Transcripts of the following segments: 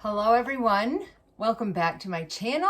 Hello everyone, welcome back to my channel.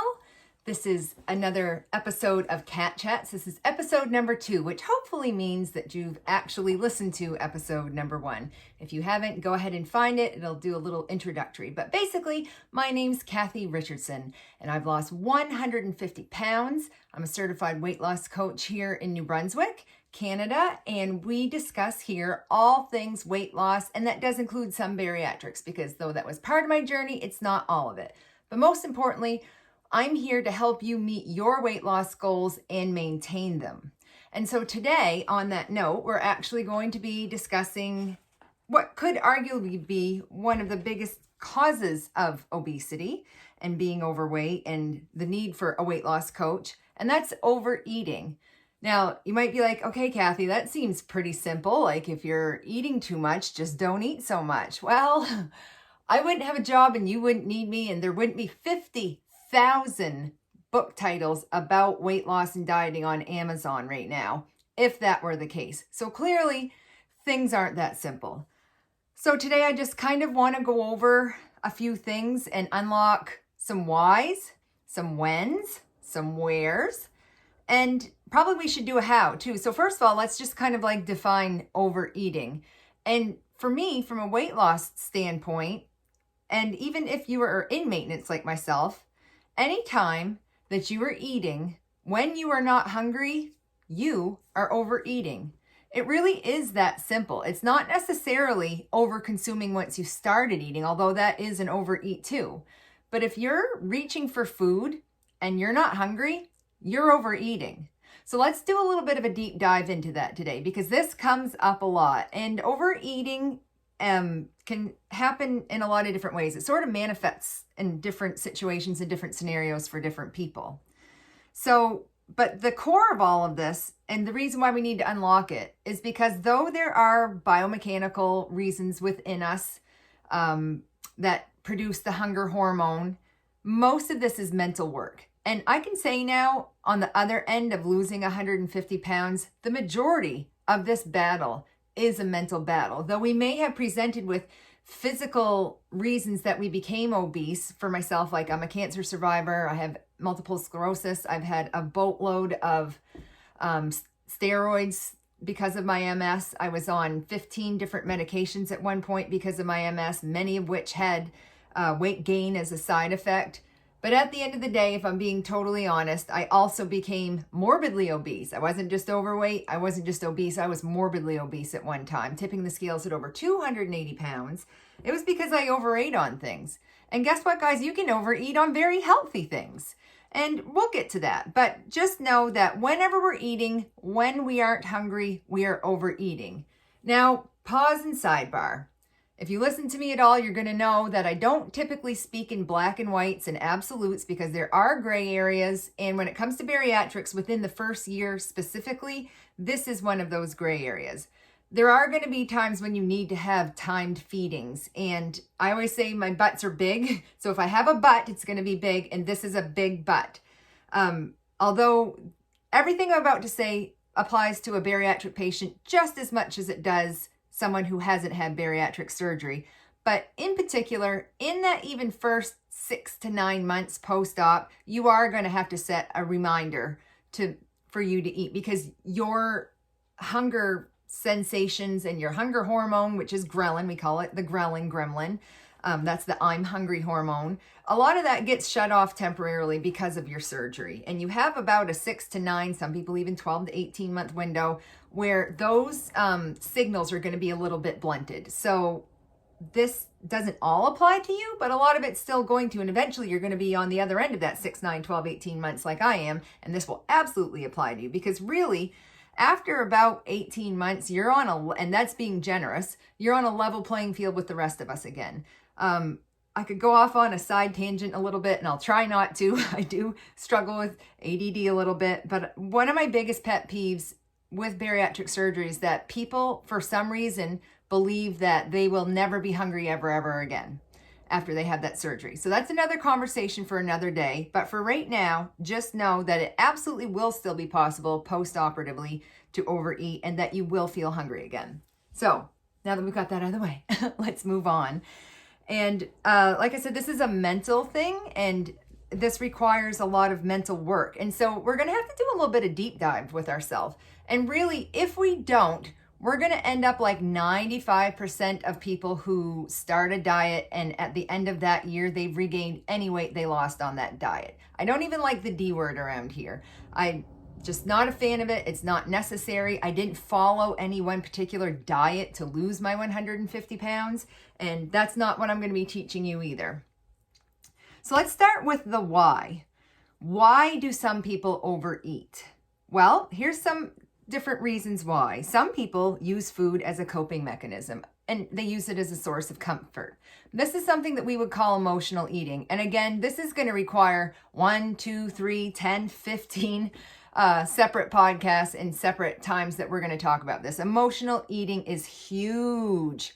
This is another episode of Cat Chats. This is episode number 2, which hopefully means that you've actually listened to episode number 1. If you haven't, go ahead and find it. It'll do a little introductory. But basically, my name's Kathy Richardson, and I've lost 150 pounds. I'm a certified weight loss coach here in New Brunswick, Canada, and we discuss here all things weight loss, and that does include some bariatrics, because though that was part of my journey, it's not all of it. But most importantly, I'm here to help you meet your weight loss goals and maintain them. And so today, on that note, we're actually going to be discussing what could arguably be one of the biggest causes of obesity and being overweight and the need for a weight loss coach, and that's overeating. Now, you might be like, okay, Kathy, that seems pretty simple. Like if you're eating too much, just don't eat so much. Well, I wouldn't have a job and you wouldn't need me, and there wouldn't be 50,000 book titles about weight loss and dieting on Amazon right now, if that were the case. So clearly, things aren't that simple. So today I just kind of want to go over a few things and unlock some whys, some whens, some wheres, and probably we should do a how too. So first of all, let's just kind of like define overeating. And for me, from a weight loss standpoint, and even if you are in maintenance like myself, anytime that you are eating when you are not hungry, you are overeating. It really is that simple. It's not necessarily over-consuming once you started eating, although that is an overeat too. But if you're reaching for food and you're not hungry, you're overeating. So let's do a little bit of a deep dive into that today, because this comes up a lot. And overeating can happen in a lot of different ways. It sort of manifests in different situations and different scenarios for different people. So, but the core of all of this, and the reason why we need to unlock it, is because though there are biomechanical reasons within us that produce the hunger hormone, most of this is mental work. And I can say now, on the other end of losing 150 pounds, the majority of this battle is a mental battle. Though we may have presented with physical reasons that we became obese. For myself, like I'm a cancer survivor, I have multiple sclerosis, I've had a boatload of steroids because of my MS. I was on 15 different medications at one point because of my MS, many of which had weight gain as a side effect. But at the end of the day, if I'm being totally honest, I also became morbidly obese. I wasn't just overweight. I wasn't just obese. I was morbidly obese at one time, tipping the scales at over 280 pounds. It was because I overate on things. And guess what, guys? You can overeat on very healthy things. And we'll get to that. But just know that whenever we're eating, when we aren't hungry, we are overeating. Now, pause and sidebar. If you listen to me at all, you're going to know that I don't typically speak in black and whites and absolutes, because there are gray areas. And when it comes to bariatrics, within the first year specifically, this is one of those gray areas. There are going to be times when you need to have timed feedings. And I always say my butts are big. So if I have a butt, it's going to be big. And this is a big butt. Although everything I'm about to say applies to a bariatric patient just as much as it does someone who hasn't had bariatric surgery. But in particular, in that even first 6 to 9 months post-op, you are going to have to set a reminder for you to eat, because your hunger sensations and your hunger hormone, which is ghrelin, we call it the ghrelin gremlin, that's the I'm hungry hormone. A lot of that gets shut off temporarily because of your surgery. And you have about a 6 to 9, some people even 12 to 18 month window where those signals are going to be a little bit blunted. So this doesn't all apply to you, but a lot of it's still going to. And eventually you're going to be on the other end of that 6, 9, 12, 18 months like I am. And this will absolutely apply to you, because really, after about 18 months, you're on and that's being generous, you're on a level playing field with the rest of us again. I could go off on a side tangent a little bit, and I'll try not to. I do struggle with ADD a little bit, but one of my biggest pet peeves with bariatric surgery is that people, for some reason, believe that they will never be hungry ever again after they have that surgery. So that's another conversation for another day. But for right now, just know that it absolutely will still be possible post-operatively to overeat, and that you will feel hungry again. So now that we've got that out of the way, let's move on. And like I said, this is a mental thing, and this requires a lot of mental work. And so we're going to have to do a little bit of deep dive with ourselves. And really, if we don't, we're going to end up like 95% of people who start a diet, and at the end of that year, they've regained any weight they lost on that diet. I don't even like the D word around here. I'm just not a fan of it. It's not necessary. I didn't follow any one particular diet to lose my 150 pounds, and that's not what I'm going to be teaching you either. So let's start with the why. Why do some people overeat? Well, here's some different reasons why. Some people use food as a coping mechanism, and they use it as a source of comfort. This is something that we would call emotional eating. And again, this is going to require 1, 2, 3, 10, 15 separate podcasts and separate times that we're going to talk about this. Emotional eating is huge.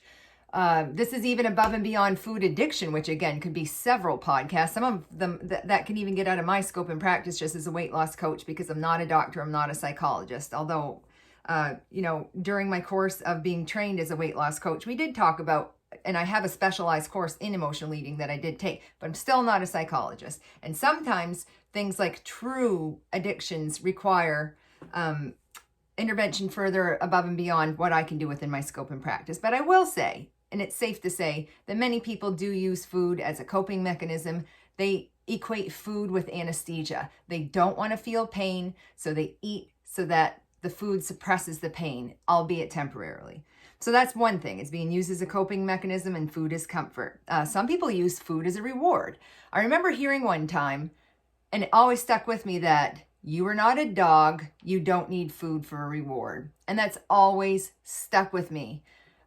This is even above and beyond food addiction, which again could be several podcasts. Some of them that can even get out of my scope and practice just as a weight loss coach, because I'm not a doctor, I'm not a psychologist. Although, during my course of being trained as a weight loss coach, we did talk about, and I have a specialized course in emotional eating that I did take, but I'm still not a psychologist. And sometimes things like true addictions require intervention further above and beyond what I can do within my scope and practice. But I will say, and it's safe to say, that many people do use food as a coping mechanism. They equate food with anesthesia. They don't want to feel pain, so they eat so that the food suppresses the pain, albeit temporarily. So that's one thing. It's being used as a coping mechanism, and food is comfort. Some people use food as a reward. I remember hearing one time, and it always stuck with me, that you are not a dog. You don't need food for a reward. And that's always stuck with me.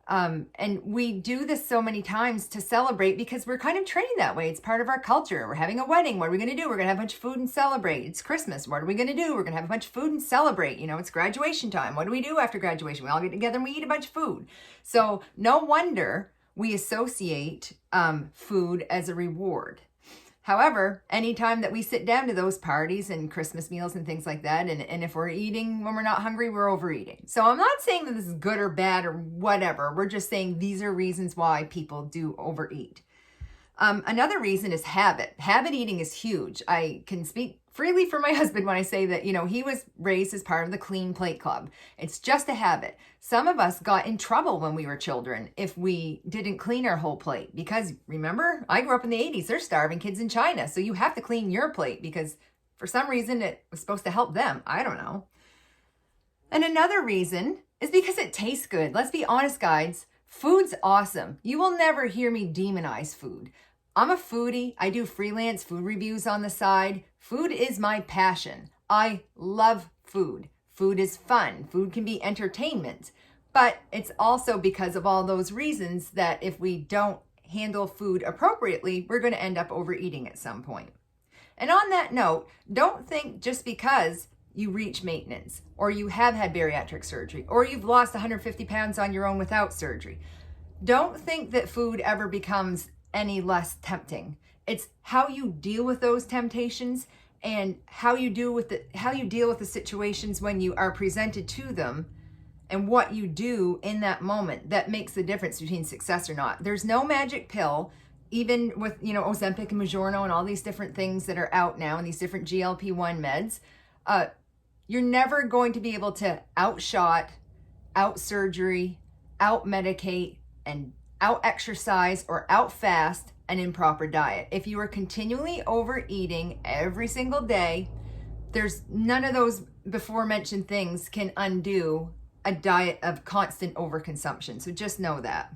And we do this so many times to celebrate because we're kind of trained that way. It's part of our culture. We're having a wedding. What are we going to do? We're going to have a bunch of food and celebrate. It's Christmas. What are we going to do? We're going to have a bunch of food and celebrate. It's graduation time. What do we do after graduation? We all get together and we eat a bunch of food. So no wonder we associate food as a reward. However, anytime that we sit down to those parties and Christmas meals and things like that, and if we're eating when we're not hungry, we're overeating. So I'm not saying that this is good or bad or whatever. We're just saying these are reasons why people do overeat. Another reason is habit. Habit eating is huge. I can speak freely for my husband when I say that, he was raised as part of the Clean Plate Club. It's just a habit. Some of us got in trouble when we were children if we didn't clean our whole plate, because remember, I grew up in the 80s. There's starving kids in China. So you have to clean your plate because for some reason it was supposed to help them. I don't know. And another reason is because it tastes good. Let's be honest, guys. Food's awesome. You will never hear me demonize food. I'm a foodie. I do freelance food reviews on the side. Food is my passion. I love food. Food is fun. Food can be entertainment. But it's also because of all those reasons that if we don't handle food appropriately, we're going to end up overeating at some point. And on that note, don't think just because you reach maintenance, or you have had bariatric surgery, or you've lost 150 pounds on your own without surgery, don't think that food ever becomes any less tempting. It's how you deal with those temptations and how you deal with the situations when you are presented to them, and what you do in that moment that makes the difference between success or not. There's no magic pill, even with Ozempic and Mounjaro and all these different things that are out now and these different GLP-1 meds. You're never going to be able to outshot, out surgery, out medicate, and out exercise or out fast an improper diet. If you are continually overeating every single day, there's none of those before mentioned things can undo a diet of constant overconsumption. So just know that.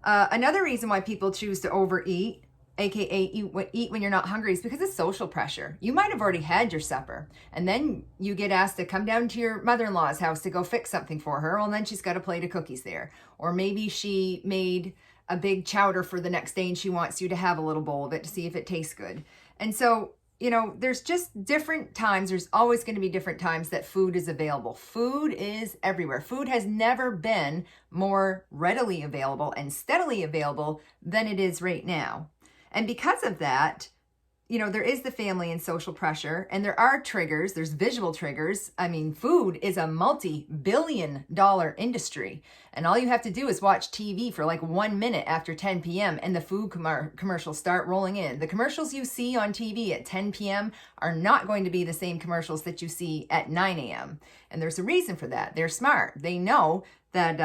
Another reason why people choose to overeat, aka eat when you're not hungry, is because of social pressure. You might have already had your supper, and then you get asked to come down to your mother-in-law's house to go fix something for her. Well, and then she's got a plate of cookies there. Or maybe she made a big chowder for the next day and she wants you to have a little bowl of it to see if it tastes good. And so, there's just different times. There's always going to be different times that food is available. Food is everywhere. Food has never been more readily available and steadily available than it is right now. And because of that, there is the family and social pressure, and there are triggers. There's visual triggers. I mean, food is a multi-billion-dollar industry, and all you have to do is watch TV for like 1 minute after 10 p.m. and the food commercials start rolling in. The commercials you see on TV at 10 p.m. are not going to be the same commercials that you see at 9 a.m. And there's a reason for that. They're smart. They know that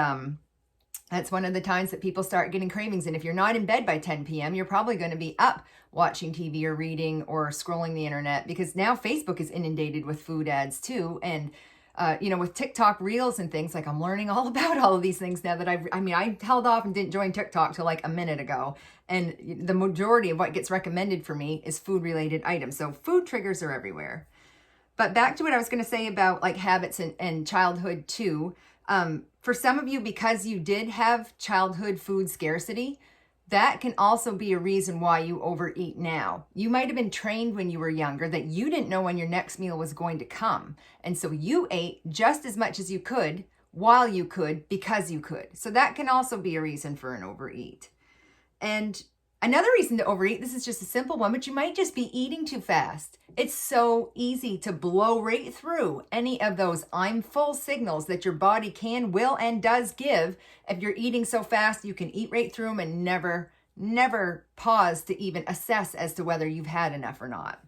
that's one of the times that people start getting cravings. And if you're not in bed by 10 p.m., you're probably going to be up watching TV or reading or scrolling the internet, because now Facebook is inundated with food ads too. And, with TikTok reels and things, like, I'm learning all about all of these things now that I held off and didn't join TikTok till like a minute ago. And the majority of what gets recommended for me is food related items. So food triggers are everywhere. But back to what I was going to say about like habits and childhood too. For some of you, because you did have childhood food scarcity, that can also be a reason why you overeat now. You might have been trained when you were younger that you didn't know when your next meal was going to come. And so you ate just as much as you could while you could, because you could. So that can also be a reason for an overeat. And another reason to overeat, this is just a simple one, but you might just be eating too fast. It's so easy to blow right through any of those I'm full signals that your body can, will, and does give. If you're eating so fast, you can eat right through them and never pause to even assess as to whether you've had enough or not.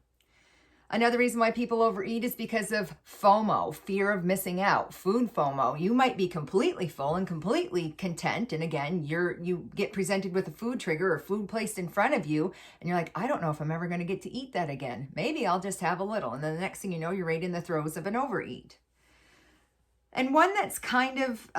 Another reason why people overeat is because of FOMO, fear of missing out, food FOMO. You might be completely full and completely content. And again, you get presented with a food trigger or food placed in front of you. And you're like, I don't know if I'm ever going to get to eat that again. Maybe I'll just have a little. And then the next thing you know, you're right in the throes of an overeat. And one that's kind of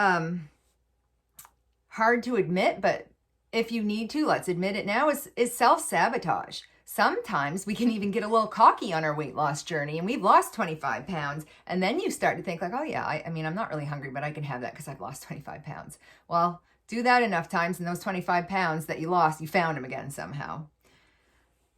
hard to admit, but if you need to, let's admit it now, is self-sabotage. Sometimes we can even get a little cocky on our weight loss journey, and we've lost 25 pounds. And then you start to think like, oh yeah, I'm not really hungry, but I can have that because I've lost 25 pounds. Well, do that enough times, and those 25 pounds that you lost, you found them again somehow.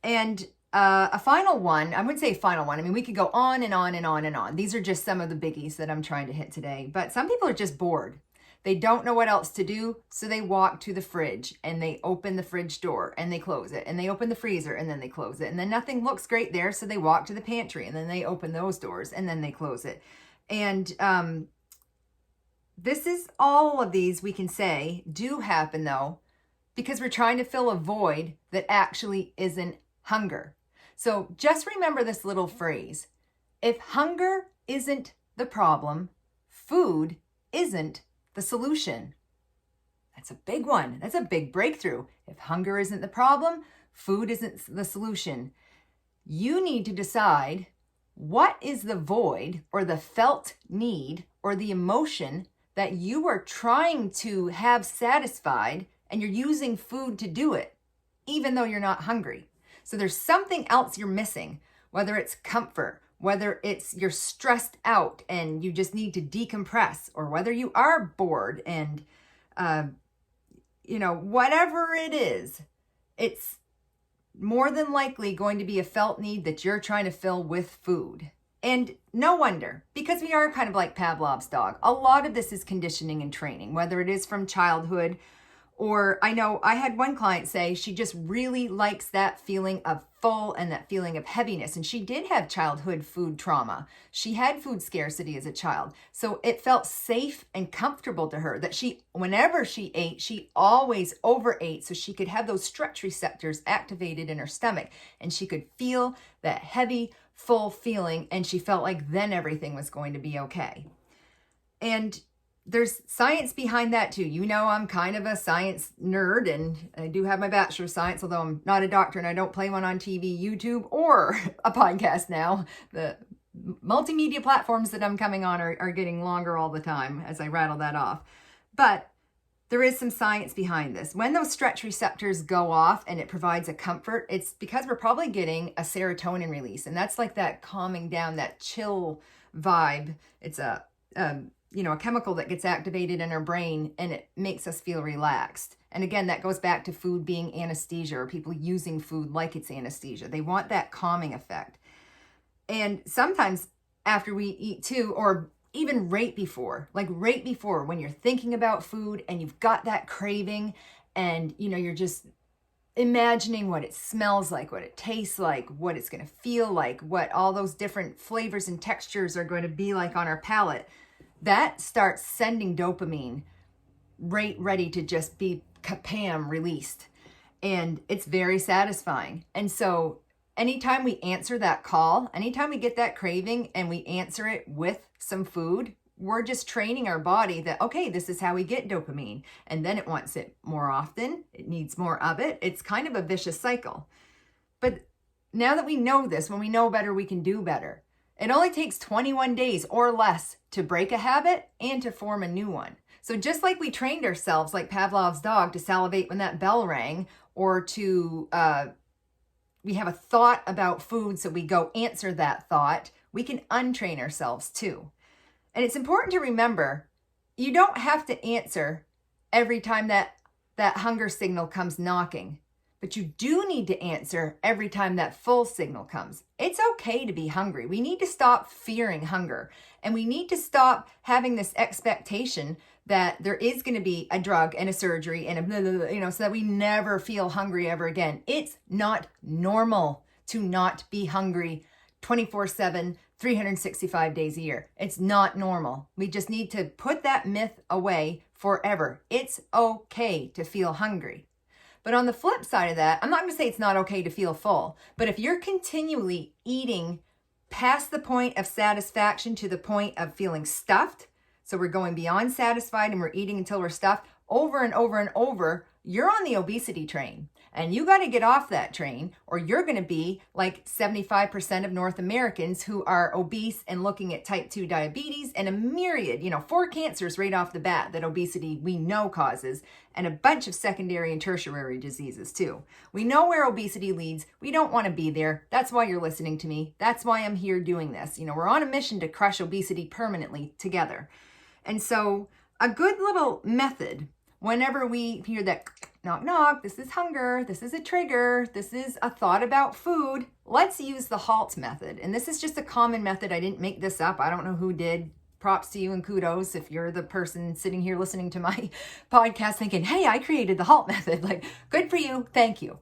And a final one, I wouldn't say final one. I mean, we could go on and on and on and on. These are just some of the biggies that I'm trying to hit today. But some people are just bored. They don't know what else to do, so they walk to the fridge and they open the fridge door and they close it, and they open the freezer and then they close it, and then nothing looks great there, so they walk to the pantry and then they open those doors and then they close it. And this is all of these, we can say, do happen though, because we're trying to fill a void that actually isn't hunger. So just remember this little phrase: if hunger isn't the problem, food isn't the solution. That's a big one. That's a big breakthrough. If hunger isn't the problem, food isn't the solution. You need to decide, what is the void or the felt need or the emotion that you are trying to have satisfied, and you're using food to do it, even though you're not hungry. So there's something else you're missing, whether it's comfort, whether it's you're stressed out and you just need to decompress, or whether you are bored and, whatever it is, it's more than likely going to be a felt need that you're trying to fill with food. And no wonder, because we are kind of like Pavlov's dog. A lot of this is conditioning and training, whether it is from childhood, or I know I had one client say she just really likes that feeling of full and that feeling of heaviness. And she did have childhood food trauma. She had food scarcity as a child. So it felt safe and comfortable to her that whenever she ate, she always overate so she could have those stretch receptors activated in her stomach. And she could feel that heavy, full feeling. And she felt like then everything was going to be okay. And there's science behind that too. I'm kind of a science nerd, and I do have my Bachelor of Science, although I'm not a doctor and I don't play one on TV, YouTube, or a podcast now. The multimedia platforms that I'm coming on are getting longer all the time as I rattle that off. But there is some science behind this. When those stretch receptors go off and it provides a comfort, it's because we're probably getting a serotonin release. And that's like that calming down, that chill vibe. It's a chemical that gets activated in our brain, and it makes us feel relaxed. And again, that goes back to food being anesthesia, or people using food like it's anesthesia. They want that calming effect. And sometimes after we eat too, or even right before when you're thinking about food and you've got that craving, and you're just imagining what it smells like, what it tastes like, what it's going to feel like, what all those different flavors and textures are going to be like on our palate, that starts sending dopamine right ready to just be kapam released. And it's very satisfying. And so anytime we answer that call, anytime we get that craving and we answer it with some food, we're just training our body that, okay, this is how we get dopamine. And then it wants it more often. It needs more of it. It's kind of a vicious cycle. But now that we know this, when we know better, we can do better. It only takes 21 days or less to break a habit and to form a new one. So just like we trained ourselves, like Pavlov's dog, to salivate when that bell rang, or to, we have a thought about food, so we go answer that thought, we can untrain ourselves too. And it's important to remember, you don't have to answer every time that hunger signal comes knocking, but you do need to answer every time that full signal comes. It's okay to be hungry. We need to stop fearing hunger, and we need to stop having this expectation that there is going to be a drug and a surgery and a blah, blah, blah, so that we never feel hungry ever again. It's not normal to not be hungry 24/7, 365 days a year. It's not normal. We just need to put that myth away forever. It's okay to feel hungry. But on the flip side of that, I'm not going to say it's not okay to feel full, but if you're continually eating past the point of satisfaction to the point of feeling stuffed, so we're going beyond satisfied and we're eating until we're stuffed over and over and over, you're on the obesity train. And you got to get off that train, or you're going to be like 75% of North Americans who are obese and looking at type 2 diabetes and a myriad, 4 cancers right off the bat that obesity we know causes, and a bunch of secondary and tertiary diseases too. We know where obesity leads. We don't want to be there. That's why you're listening to me. That's why I'm here doing this. We're on a mission to crush obesity permanently together. And so a good little method, whenever we hear that knock, knock, this is hunger, this is a trigger, this is a thought about food, let's use the HALT method. And this is just a common method. I didn't make this up. I don't know who did. Props to you and kudos if you're the person sitting here listening to my podcast thinking, hey, I created the HALT method. Like, good for you. Thank you.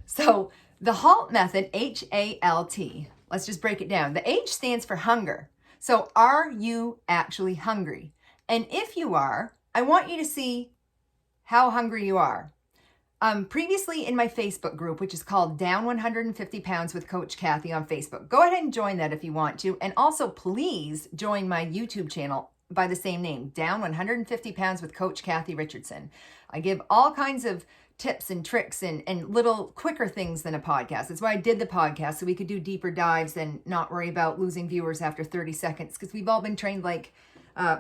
So the HALT method, H-A-L-T, let's just break it down. The H stands for hunger. So are you actually hungry? And if you are, I want you to see how hungry you are. Previously in my Facebook group, which is called Down 150 Pounds with Coach Kathy on Facebook. Go ahead and join that if you want to. And also please join my YouTube channel by the same name, Down 150 Pounds with Coach Kathy Richardson. I give all kinds of tips and tricks and little quicker things than a podcast. That's why I did the podcast, so we could do deeper dives and not worry about losing viewers after 30 seconds, because we've all been trained like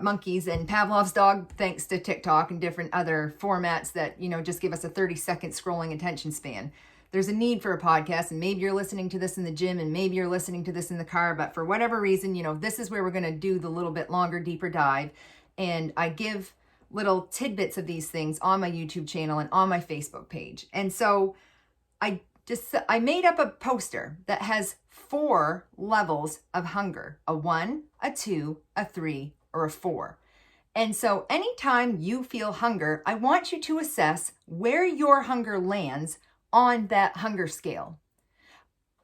monkeys, and Pavlov's dog, thanks to TikTok and different other formats that, just give us a 30-second scrolling attention span. There's a need for a podcast, and maybe you're listening to this in the gym, and maybe you're listening to this in the car, but for whatever reason, this is where we're going to do the little bit longer, deeper dive. And I give little tidbits of these things on my YouTube channel and on my Facebook page. And so I made up a poster that has 4 levels of hunger: a 1, a 2, a 3, or a 4. And so anytime you feel hunger, I want you to assess where your hunger lands on that hunger scale.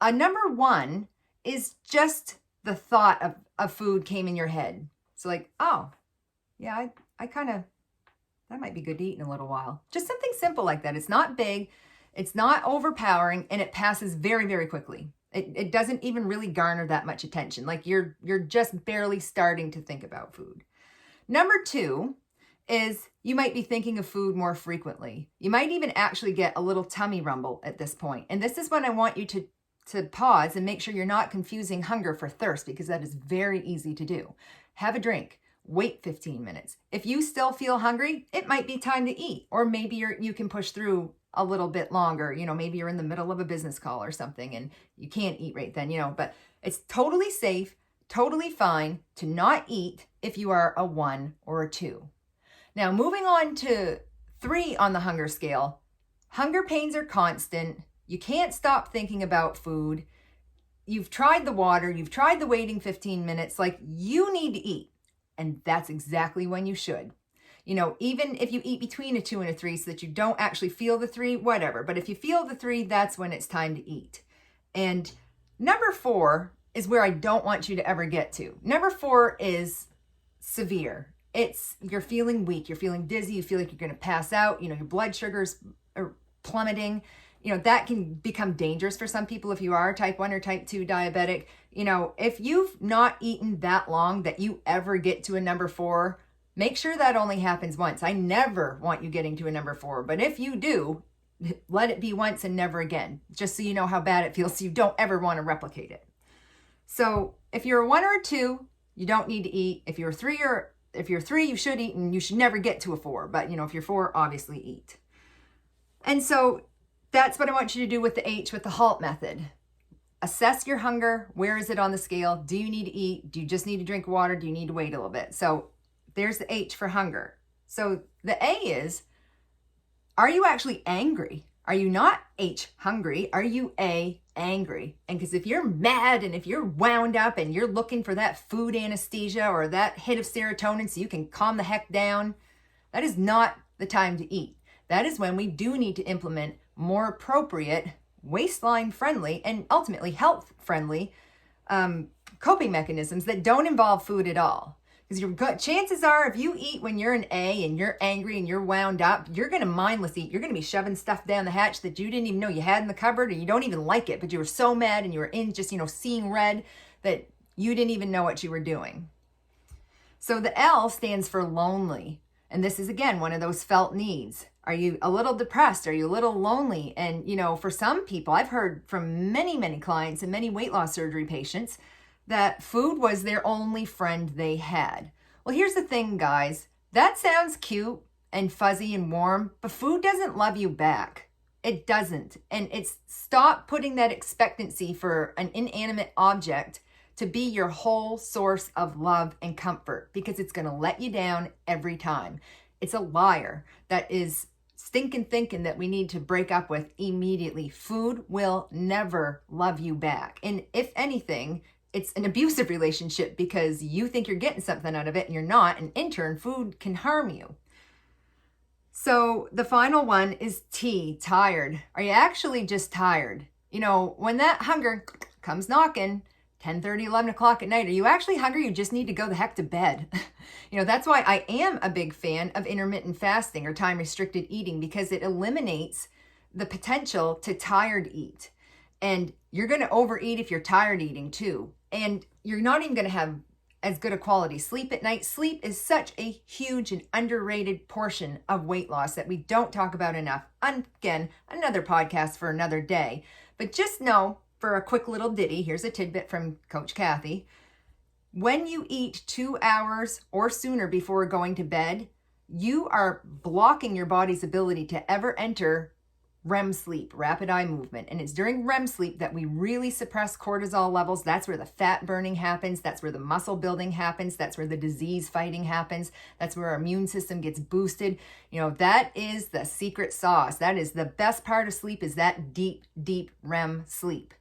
A number 1 is just the thought of food came in your head. So like, oh, yeah, I kind of, that might be good to eat in a little while. Just something simple like that. It's not big, it's not overpowering, and it passes very, very quickly. It doesn't even really garner that much attention. Like you're just barely starting to think about food. Number 2 is you might be thinking of food more frequently. You might even actually get a little tummy rumble at this point. And this is when I want you to pause and make sure you're not confusing hunger for thirst, because that is very easy to do. Have a drink. Wait 15 minutes. If you still feel hungry, it might be time to eat, or maybe you can push through a little bit longer. Maybe you're in the middle of a business call or something and you can't eat right then, but it's totally safe, totally fine to not eat if you are a 1 or a 2. Now, moving on to 3 on the hunger scale, hunger pains are constant. You can't stop thinking about food. You've tried the water, you've tried the waiting 15 minutes, like you need to eat. And that's exactly when you should. Even if you eat between a 2 and a 3 so that you don't actually feel the 3, whatever. But if you feel the 3, that's when it's time to eat. And number 4 is where I don't want you to ever get to. Number 4 is severe. You're feeling weak, you're feeling dizzy, you feel like you're going to pass out, your blood sugars are plummeting. That can become dangerous for some people if you are type 1 or type 2 diabetic. If you've not eaten that long that you ever get to a number 4, make sure that only happens once. I never want you getting to a number 4, but if you do, let it be once and never again, just so you know how bad it feels, so you don't ever want to replicate it. So if you're a 1 or a 2, you don't need to eat. If you're a 3, you should eat, and you should never get to a 4. But if you're 4, obviously eat. And so that's what I want you to do with the H, with the HALT method. Assess your hunger. Where is it on the scale? Do you need to eat? Do you just need to drink water? Do you need to wait a little bit? So there's the H for hunger. So the A is, are you actually angry? Are you not H, hungry? Are you A, angry? And because if you're mad and if you're wound up and you're looking for that food anesthesia or that hit of serotonin so you can calm the heck down, that is not the time to eat. That is when we do need to implement more appropriate, waistline friendly, and ultimately health friendly coping mechanisms that don't involve food at all. Because chances are, if you eat when you're an A and you're angry and you're wound up, you're going to mindless eat. You're going to be shoving stuff down the hatch that you didn't even know you had in the cupboard, and you don't even like it, but you were so mad and you were in just, seeing red that you didn't even know what you were doing. So the L stands for lonely. And this is, again, one of those felt needs. Are you a little depressed? Are you a little lonely? And, for some people, I've heard from many, many clients and many weight loss surgery patients that food was their only friend they had. Well, here's the thing, guys. That sounds cute and fuzzy and warm, but food doesn't love you back. It doesn't. And stop putting that expectancy for an inanimate object to be your whole source of love and comfort, because it's going to let you down every time. It's a liar that is stinking thinking that we need to break up with immediately. Food will never love you back. And if anything, it's an abusive relationship because you think you're getting something out of it and you're not. And in turn, food can harm you. So the final one is T, tired. Are you actually just tired? When that hunger comes knocking, 10:30, 11 o'clock at night, are you actually hungry? You just need to go the heck to bed. That's why I am a big fan of intermittent fasting or time-restricted eating, because it eliminates the potential to tired eat. And you're going to overeat if you're tired eating too. And you're not even going to have as good a quality sleep at night. Sleep is such a huge and underrated portion of weight loss that we don't talk about enough. Again, another podcast for another day. But just know, for a quick little ditty, here's a tidbit from Coach Kathy. When you eat 2 hours or sooner before going to bed, you are blocking your body's ability to ever enter REM sleep, rapid eye movement. And it's during REM sleep that we really suppress cortisol levels. That's where the fat burning happens. That's where the muscle building happens. That's where the disease fighting happens. That's where our immune system gets boosted. That is the secret sauce. That is the best part of sleep, is that deep, deep REM sleep.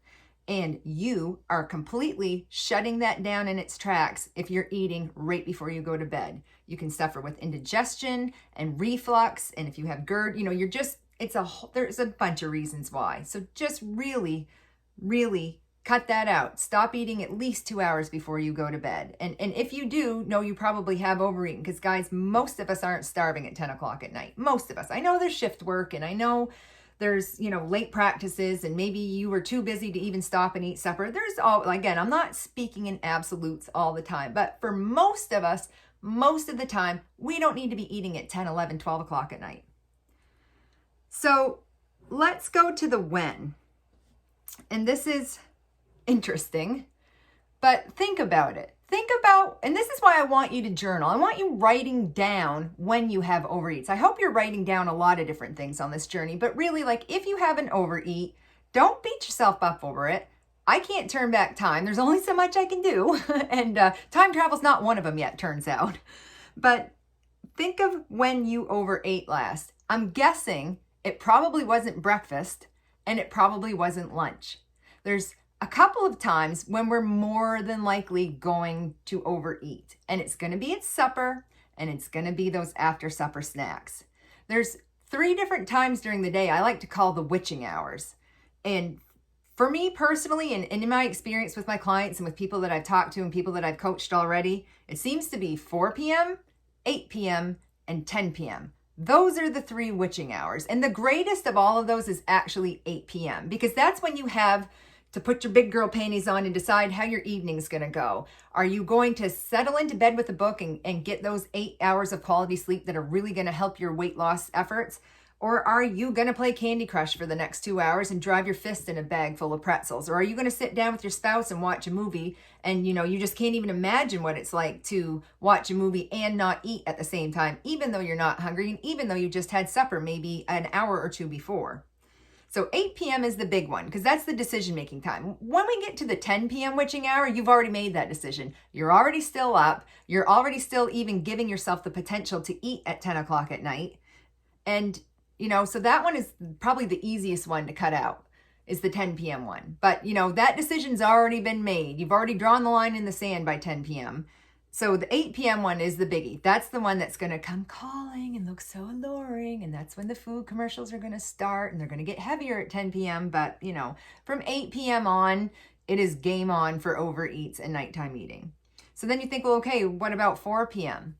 And you are completely shutting that down in its tracks if you're eating right before you go to bed. You can suffer with indigestion and reflux. And if you have GERD, there's a bunch of reasons why. So just really, really cut that out. Stop eating at least 2 hours before you go to bed. And if you do, know you probably have overeaten, because guys, most of us aren't starving at 10 o'clock at night. Most of us. I know there's shift work, and I know there's, late practices, and maybe you were too busy to even stop and eat supper. Again, I'm not speaking in absolutes all the time, but for most of us, most of the time, we don't need to be eating at 10, 11, 12 o'clock at night. So let's go to the when. And this is interesting, but think about it. And this is why I want you to journal. I want you writing down when you have overeats. I hope you're writing down a lot of different things on this journey, but really, if you have an overeat, don't beat yourself up over it. I can't turn back time. There's only so much I can do. And time travel's not one of them yet, turns out. But think of when you overate last. I'm guessing it probably wasn't breakfast, and it probably wasn't lunch. There's a couple of times when we're more than likely going to overeat, and it's going to be at supper, and it's going to be those after supper snacks. There's 3 different times during the day I like to call the witching hours. And for me personally, and in my experience with my clients and with people that I've talked to and people that I've coached already, it seems to be 4 p.m., 8 p.m., and 10 p.m. Those are the 3 witching hours. And the greatest of all of those is actually 8 p.m. because that's when you have to put your big girl panties on and decide how your evening's going to go. Are you going to settle into bed with a book and get those 8 hours of quality sleep that are really going to help your weight loss efforts? Or are you going to play Candy Crush for the next 2 hours and drive your fist in a bag full of pretzels? Or are you going to sit down with your spouse and watch a movie and you just can't even imagine what it's like to watch a movie and not eat at the same time, even though you're not hungry and even though you just had supper maybe an hour or 2 before? So 8 p.m. is the big one because that's the decision-making time. When we get to the 10 p.m. witching hour, you've already made that decision. You're already still up. You're already still even giving yourself the potential to eat at 10 o'clock at night. And, so that one is probably the easiest one to cut out is the 10 p.m. one. But, that decision's already been made. You've already drawn the line in the sand by 10 p.m. So the 8 p.m. one is the biggie. That's the one that's going to come calling and look so alluring. And that's when the food commercials are going to start and they're going to get heavier at 10 p.m. But, from 8 p.m. on, it is game on for overeats and nighttime eating. So then you think, well, okay, what about 4 p.m.?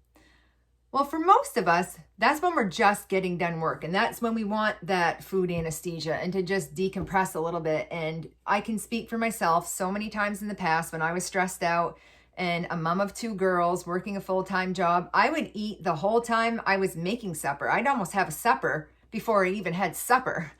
Well, for most of us, that's when we're just getting done work. And that's when we want that food anesthesia and to just decompress a little bit. And I can speak for myself so many times in the past when I was stressed out and a mom of 2 girls working a full-time job, I would eat the whole time I was making supper. I'd almost have a supper before I even had supper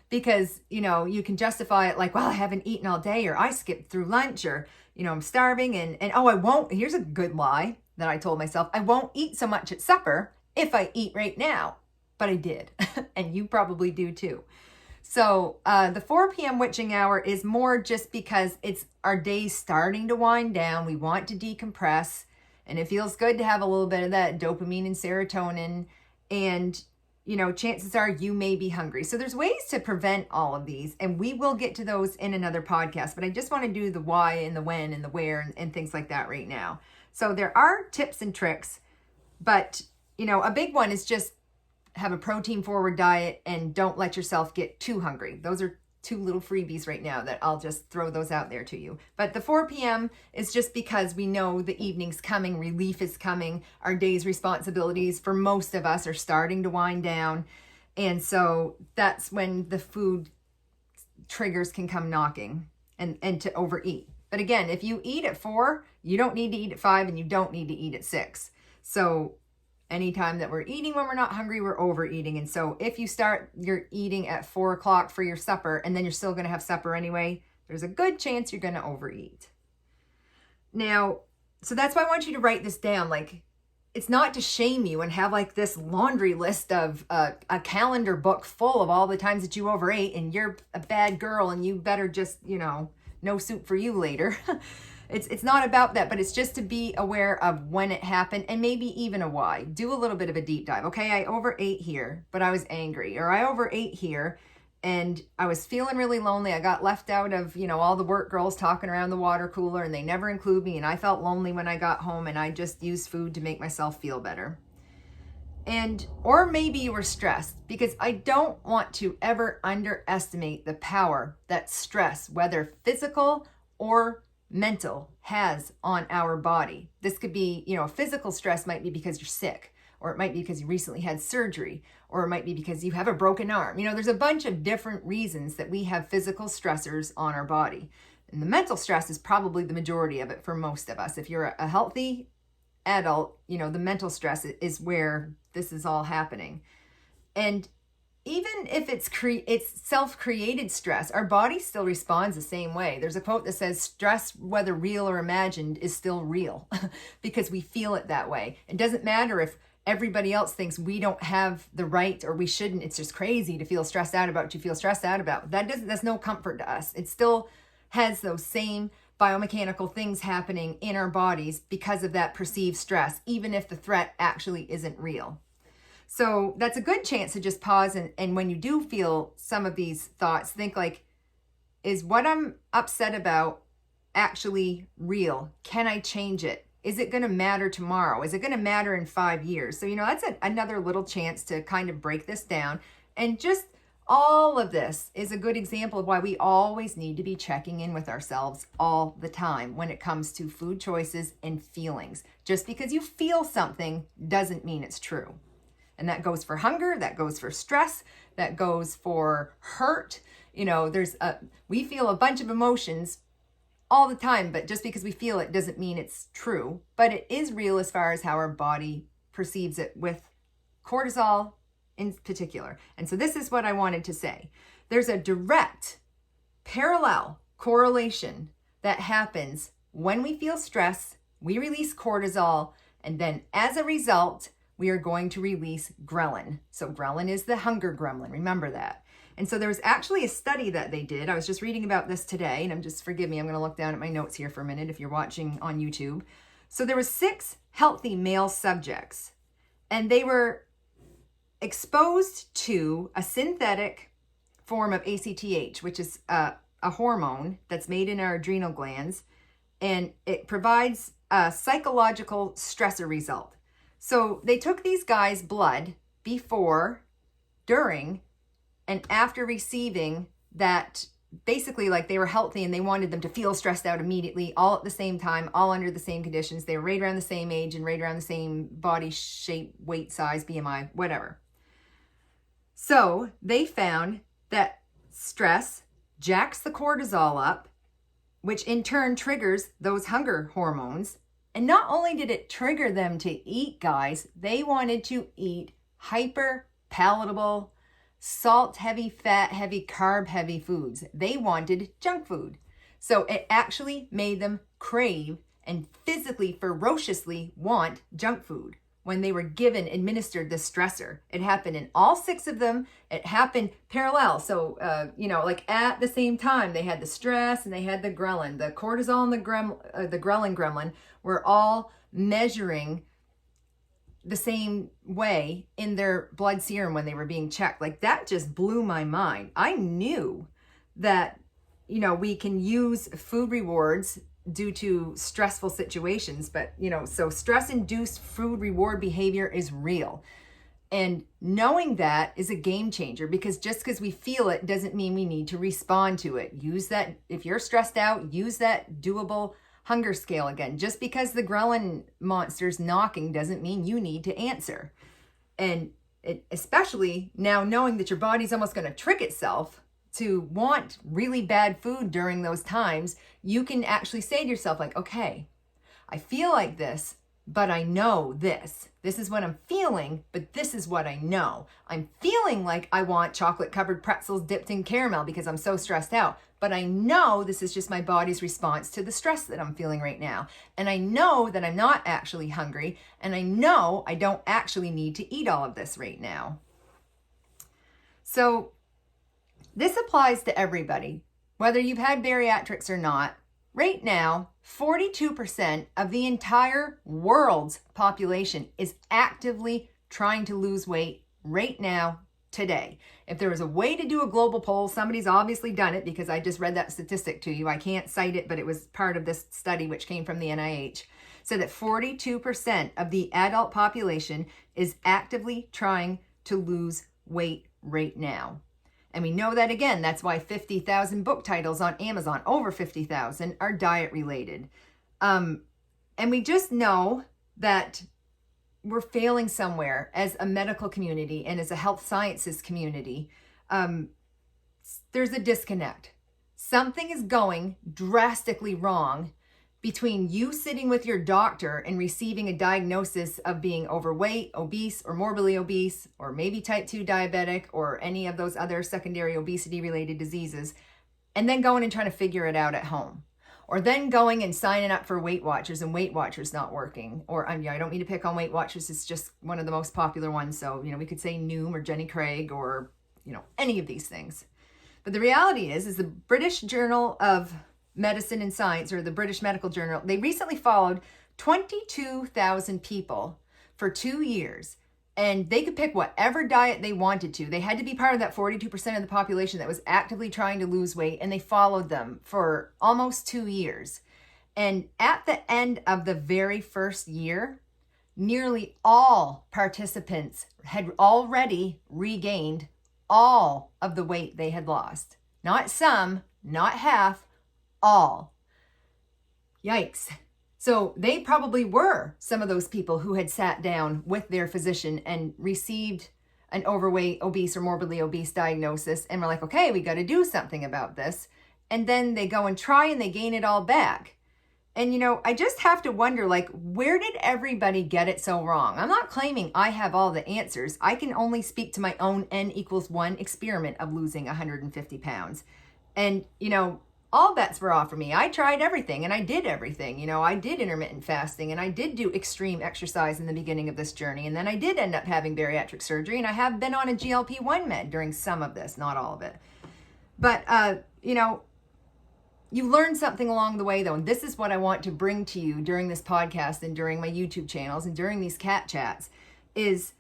because, you can justify it like, well, I haven't eaten all day or I skipped through lunch or, I'm starving and oh, I won't. Here's a good lie that I told myself. I won't eat so much at supper if I eat right now. But I did. And you probably do too. So the 4 p.m. witching hour is more just because it's our day's starting to wind down. We want to decompress and it feels good to have a little bit of that dopamine and serotonin. And, chances are you may be hungry. So there's ways to prevent all of these and we will get to those in another podcast. But I just want to do the why and the when and the where and things like that right now. So there are tips and tricks, but, a big one is just have a protein forward diet and don't let yourself get too hungry. Those are 2 little freebies right now that I'll just throw those out there to you. But the 4 p.m. is just because we know the evening's coming, relief is coming, our day's responsibilities for most of us are starting to wind down. And so that's when the food triggers can come knocking and to overeat. But again, if you eat at 4, you don't need to eat at 5 and you don't need to eat at 6. So anytime that we're eating when we're not hungry, we're overeating. And so if you start your eating at 4 o'clock for your supper and then you're still going to have supper anyway, there's a good chance you're going to overeat. Now, so that's why I want you to write this down. Like, it's not to shame you and have like this laundry list of a calendar book full of all the times that you overate and you're a bad girl and you better just, no soup for you later. It's not about that, but it's just to be aware of when it happened and maybe even a why. Do a little bit of a deep dive. Okay, I overate here, but I was angry. Or I overate here and I was feeling really lonely. I got left out of, all the work girls talking around the water cooler and they never include me. And I felt lonely when I got home and I just used food to make myself feel better. Or maybe you were stressed because I don't want to ever underestimate the power that stress, whether physical or mental, has on our body. This could be, physical stress might be because you're sick, or it might be because you recently had surgery, or it might be because you have a broken arm. There's a bunch of different reasons that we have physical stressors on our body. And the mental stress is probably the majority of it for most of us. If you're a healthy adult, the mental stress is where this is all happening. And even if it's self-created stress, our body still responds the same way. There's a quote that says, stress, whether real or imagined, is still real because we feel it that way. It doesn't matter if everybody else thinks we don't have the right or we shouldn't. It's just crazy to feel stressed out about what you feel stressed out about. That's no comfort to us. It still has those same biomechanical things happening in our bodies because of that perceived stress, even if the threat actually isn't real. So that's a good chance to just pause and when you do feel some of these thoughts, think like, is what I'm upset about actually real? Can I change it? Is it going to matter tomorrow? Is it going to matter in 5 years? So, that's another little chance to kind of break this down. And just all of this is a good example of why we always need to be checking in with ourselves all the time when it comes to food choices and feelings. Just because you feel something doesn't mean it's true. And that goes for hunger, that goes for stress, that goes for hurt. We feel a bunch of emotions all the time, but just because we feel it doesn't mean it's true. But it is real as far as how our body perceives it, with cortisol in particular. And so this is what I wanted to say. There's a direct parallel correlation that happens when we feel stress, we release cortisol, and then as a result, we are going to release ghrelin. So ghrelin is the hunger gremlin, remember that. And so there was actually a study that they did. I was just reading about this today, and forgive me, I'm going to look down at my notes here for a minute if you're watching on YouTube. So there were 6 healthy male subjects, and they were exposed to a synthetic form of ACTH, which is a hormone that's made in our adrenal glands, and it provides a psychological stressor result. So they took these guys' blood before, during, and after receiving that, basically like they were healthy and they wanted them to feel stressed out immediately, all at the same time, all under the same conditions. They were right around the same age and right around the same body shape, weight, size, BMI, whatever. So they found that stress jacks the cortisol up, which in turn triggers those hunger hormones. And not only did it trigger them to eat, guys, they wanted to eat hyper palatable, salt heavy, fat heavy, carb heavy foods. They wanted junk food. So it actually made them crave and physically, ferociously want junk food when they were administered this stressor. It happened in all 6 of them. It happened parallel. So, like at the same time, they had the stress and they had the ghrelin. The cortisol and the ghrelin gremlin were all measuring the same way in their blood serum when they were being checked. Like that just blew my mind. I knew that, we can use food rewards due to stressful situations, but so stress-induced food reward behavior is real. And knowing that is a game changer, because just because we feel it doesn't mean we need to respond to it. Use that, if you're stressed out, use that doable hunger scale again. Just because the ghrelin monster's knocking doesn't mean you need to answer. And especially now knowing that your body's almost going to trick itself to want really bad food during those times, you can actually say to yourself, like, okay, I feel like this, but I know this. This is what I'm feeling, but this is what I know. I'm feeling like I want chocolate covered pretzels dipped in caramel because I'm so stressed out, but I know this is just my body's response to the stress that I'm feeling right now. And I know that I'm not actually hungry, and I know I don't actually need to eat all of this right now. So this applies to everybody, whether you've had bariatrics or not. Right now, 42% of the entire world's population is actively trying to lose weight right now, today. If there was a way to do a global poll, somebody's obviously done it, because I just read that statistic to you. I can't cite it, but it was part of this study, which came from the NIH. So that 42% of the adult population is actively trying to lose weight right now. And we know that, again, that's why 50,000 book titles on Amazon, over 50,000, are diet related. And we just know that we're failing somewhere as a medical community and as a health sciences community. There's a disconnect. Something is going drastically wrong between you sitting with your doctor and receiving a diagnosis of being overweight, obese, or morbidly obese, or maybe type 2 diabetic, or any of those other secondary obesity-related diseases, and then going and trying to figure it out at home. Or then going and signing up for Weight Watchers, and Weight Watchers not working. Or, I don't mean to pick on Weight Watchers, it's just one of the most popular ones. So, we could say Noom or Jenny Craig, or, any of these things. But the reality is the British Journal of Medicine and Science, or the British Medical Journal, they recently followed 22,000 people for 2 years, and they could pick whatever diet they wanted to. They had to be part of that 42% of the population that was actively trying to lose weight, and they followed them for almost 2 years. And at the end of the very first year, nearly all participants had already regained all of the weight they had lost. Not some, not half, all. Yikes. So they probably were some of those people who had sat down with their physician and received an overweight, obese, or morbidly obese diagnosis and were like, okay, we got to do something about this. And then they go and try and they gain it all back. And, I just have to wonder, where did everybody get it so wrong? I'm not claiming I have all the answers. I can only speak to my own N=1 experiment of losing 150 pounds. And, all bets were off for me. I tried everything and I did everything. I did intermittent fasting and I did do extreme exercise in the beginning of this journey. And then I did end up having bariatric surgery, and I have been on a GLP-1 med during some of this, not all of it. But, you learned something along the way, though, and this is what I want to bring to you during this podcast and during my YouTube channels and during these cat chats, is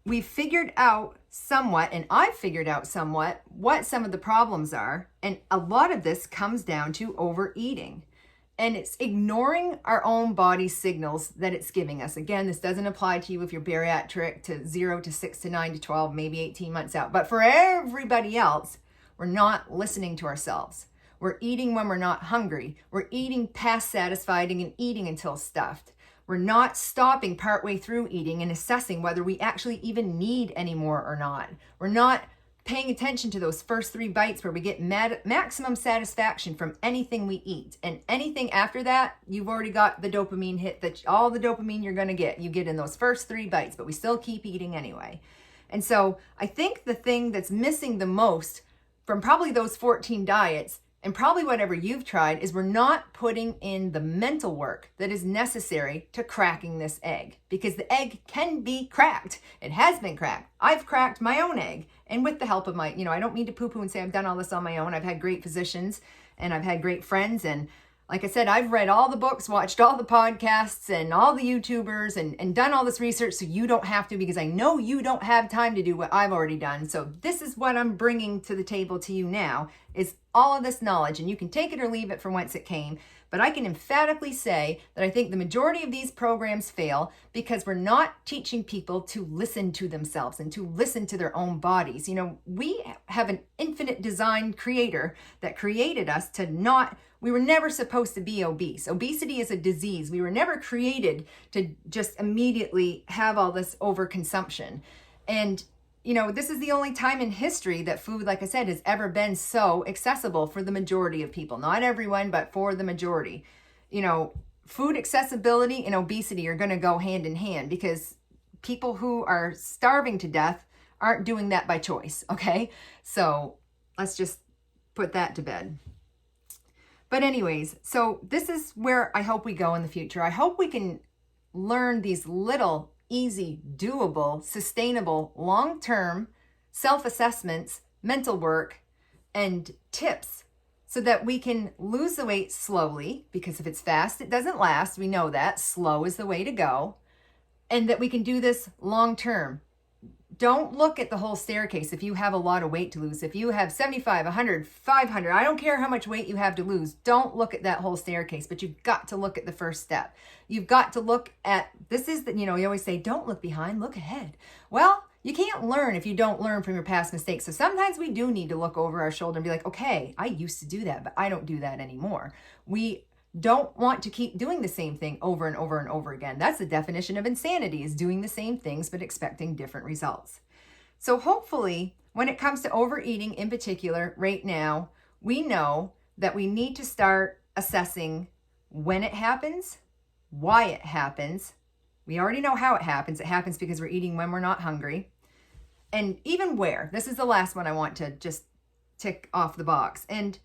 we've figured out somewhat, and I've figured out somewhat, what some of the problems are, and a lot of this comes down to overeating. And it's ignoring our own body's signals that it's giving us. Again, this doesn't apply to you if you're bariatric to 0 to 6 to 9 to 12, maybe 18 months out. But for everybody else, we're not listening to ourselves. We're eating when we're not hungry. We're eating past satisfying and eating until stuffed. We're not stopping partway through eating and assessing whether we actually even need any more or not. We're not paying attention to those first 3 bites where we get maximum satisfaction from anything we eat. And anything after that, you've already got the dopamine hit, that all the dopamine you're going to get, you get in those first 3 bites, but we still keep eating anyway. And so I think the thing that's missing the most from probably those 14 diets, and probably whatever you've tried, is we're not putting in the mental work that is necessary to cracking this egg. Because the egg can be cracked. It has been cracked. I've cracked my own egg. And with the help of my, I don't mean to poo-poo and say I've done all this on my own. I've had great physicians and I've had great friends. And like I said, I've read all the books, watched all the podcasts and all the YouTubers and done all this research so you don't have to, because I know you don't have time to do what I've already done. So this is what I'm bringing to the table to you now, is all of this knowledge, and you can take it or leave it from whence it came. But I can emphatically say that I think the majority of these programs fail because we're not teaching people to listen to themselves and to listen to their own bodies. We have an infinite design creator that created us to not, we were never supposed to be obese. Obesity is a disease. We were never created to just immediately have all this overconsumption. And this is the only time in history that food, like I said, has ever been so accessible for the majority of people. Not everyone, but for the majority. Food accessibility and obesity are going to go hand in hand, because people who are starving to death aren't doing that by choice, okay? So let's just put that to bed. But anyways, so this is where I hope we go in the future. I hope we can learn these little easy, doable, sustainable, long-term self-assessments, mental work, and tips so that we can lose the weight slowly, because if it's fast, it doesn't last. We know that. Slow is the way to go. And that we can do this long-term. Don't look at the whole staircase if you have a lot of weight to lose. If you have 75, 100, 500, I don't care how much weight you have to lose. Don't look at that whole staircase, but you've got to look at the first step. You've got to look at, you always say, don't look behind, look ahead. Well, you can't learn if you don't learn from your past mistakes. So sometimes we do need to look over our shoulder and be like, okay, I used to do that, but I don't do that anymore. We don't want to keep doing the same thing over and over and over again. That's the definition of insanity, is doing the same things but expecting different results. So hopefully, when it comes to overeating in particular right now, we know that we need to start assessing when it happens, why it happens. We already know how it happens. It happens because we're eating when we're not hungry. And even where. This is the last one I want to just tick off the box. And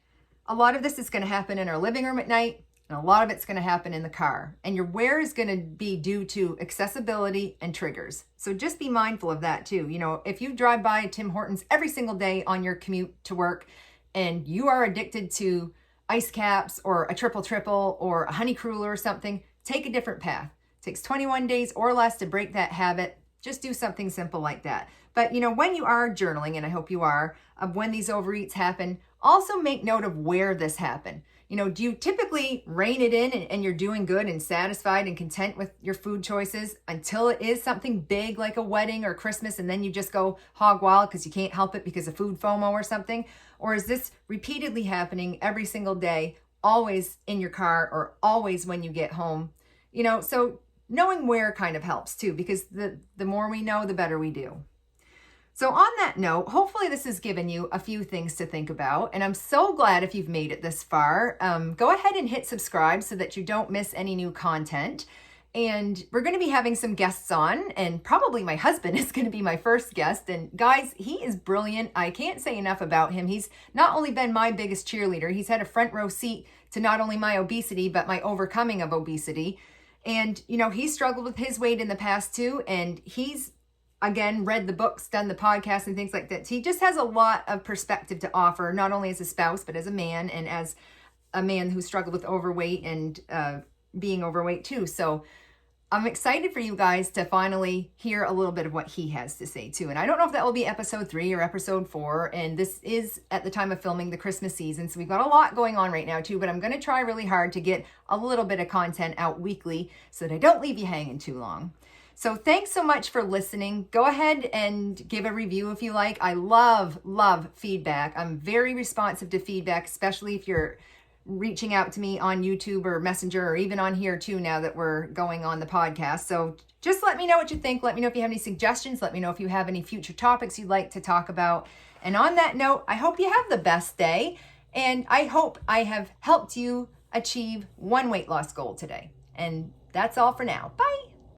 a lot of this is going to happen in our living room at night. And a lot of it's going to happen in the car. And your where is going to be due to accessibility and triggers. So just be mindful of that too. If you drive by Tim Hortons every single day on your commute to work and you are addicted to ice caps or a triple or a honey cruller or something, take a different path. It takes 21 days or less to break that habit. Just do something simple like that. But when you are journaling, and I hope you are, of when these overeats happen, also make note of where this happened. Do you typically rein it in and you're doing good and satisfied and content with your food choices until it is something big like a wedding or Christmas, and then you just go hog wild because you can't help it because of food FOMO or something? Or is this repeatedly happening every single day, always in your car or always when you get home? So knowing where kind of helps too, because the more we know, the better we do. So on that note, hopefully this has given you a few things to think about, and I'm so glad if you've made it this far. Go ahead and hit subscribe so that you don't miss any new content. And we're going to be having some guests on, and probably my husband is going to be my first guest. And guys, he is brilliant. I can't say enough about him. He's not only been my biggest cheerleader, he's had a front row seat to not only my obesity, but my overcoming of obesity. And, he struggled with his weight in the past too, and he's again, read the books, done the podcast and things like that. He just has a lot of perspective to offer, not only as a spouse, but as a man and as a man who struggled with overweight and being overweight too. So I'm excited for you guys to finally hear a little bit of what he has to say too. And I don't know if that will be episode 3 or episode 4. And this is at the time of filming the Christmas season. So we've got a lot going on right now too, but I'm going to try really hard to get a little bit of content out weekly so that I don't leave you hanging too long. So thanks so much for listening. Go ahead and give a review if you like. I love feedback. I'm very responsive to feedback, especially if you're reaching out to me on YouTube or Messenger or even on here too now that we're going on the podcast. So just let me know what you think. Let me know if you have any suggestions. Let me know if you have any future topics you'd like to talk about. And on that note, I hope you have the best day. And I hope I have helped you achieve one weight loss goal today. And that's all for now. Bye.